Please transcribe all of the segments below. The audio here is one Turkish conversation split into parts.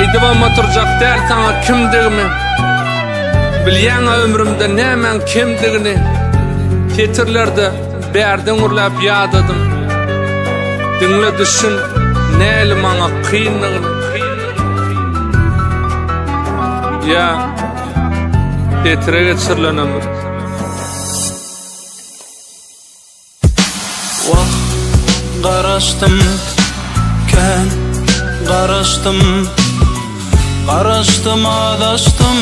Aydybam oturjak der sana kimdigimi, bilýän ömrümde nämen kimdigini tetirlerde bärden urlap ýadadım. Dinle düşün näli maňa kynlygyny. Ya tetire geçirilen ömür. Vah garaştım ken garaştım adaştım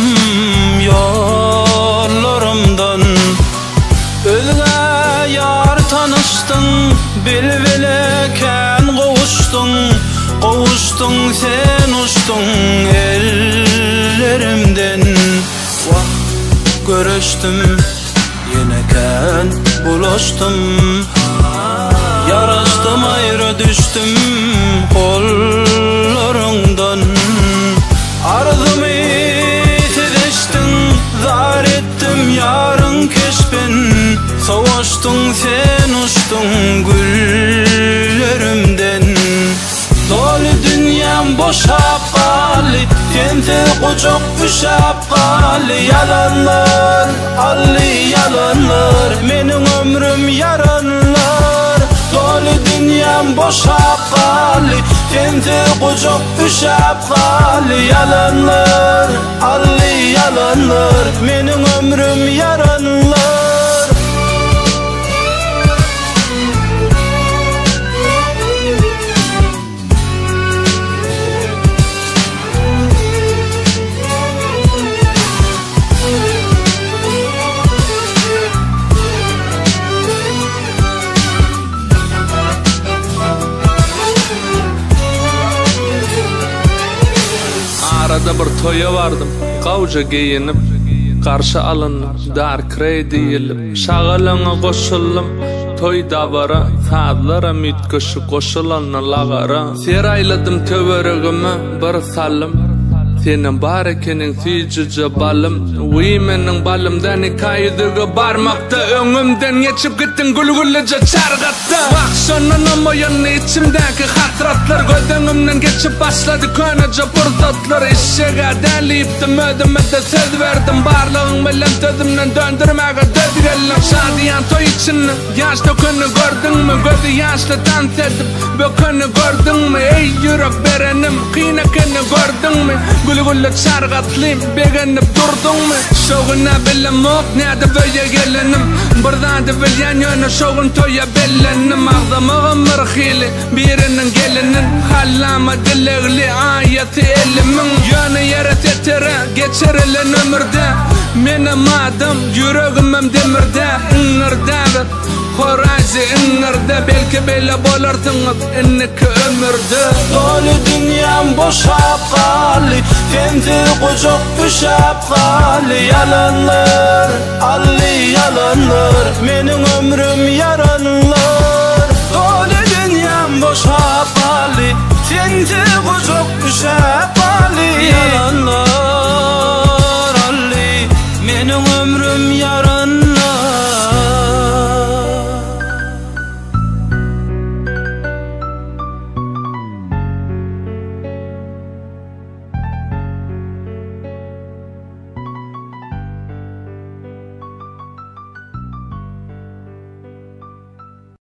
yollarımdan. Özüne yar tanıştın bilbileken qovuştun sen uçtun ellerimden. Vah görüştüm yeneken bulaştım, yaraştım ayrı düştüm kollarından. Arzımı tedeştin zar ettim yarın keşbin, savaştın sen uçtun güllerimden. Dolu dünyam boşap qaly, sensiz kucak üşap qaly. Yalanlar, ally yalanlar, mening ömrüm yaranlar. Dolu dünyam boşap qaly, sensiz kucak üşap qaly. Yalanlar, ally yalanlar, mening ömrüm yaranlar. Arada bir toya vardım, qawja giyinip, qarşı alınıp, darkrey deyilip, şağalana qoşuldum, toy dabara, sadlara mitköşü qoşulanna lagara. Serayladım töweregime bir salım, senin bar ekenin siyjice balım. Uy mening balımdan hikaýedige barmakda, öňümden geçip gittin gülgüllice çargatda. Wakşondan amaýan içimdäki hatratlar, gödüňimden geçip başlady köneje pursatlar. Işşega dälipdim, ödüme de söz verdim, barlygyň bilen sözümden döndürmäge dödürelim. Şadiýan toy içinde ýaş dökünü gördüňmi, gözü ýaşly dans edip bökünü gördüňmi? Ey ýürek berenim, kynakany gördüňmi? Gülgülle çargatlym, begenip durduňmy? Şogyna bilemok, näde böyle gelenim, birdan-da bilýän ýöne şogyn toya bellenim. Agdamagym bir hili, birinin gelinin, hallama dilegli aýaty elimin. Ýöne ýere tetere geçirilen ömürde, menem adam ýüregimem demirde. Iňirde horazy iňirde, belki beýle bolardyňyz inniki ömürde. Dolu dünyam boşap qaly, sensiz kucak üşap qaly. Yalanlar, ally yalanlar, mening ömrüm yaranlar.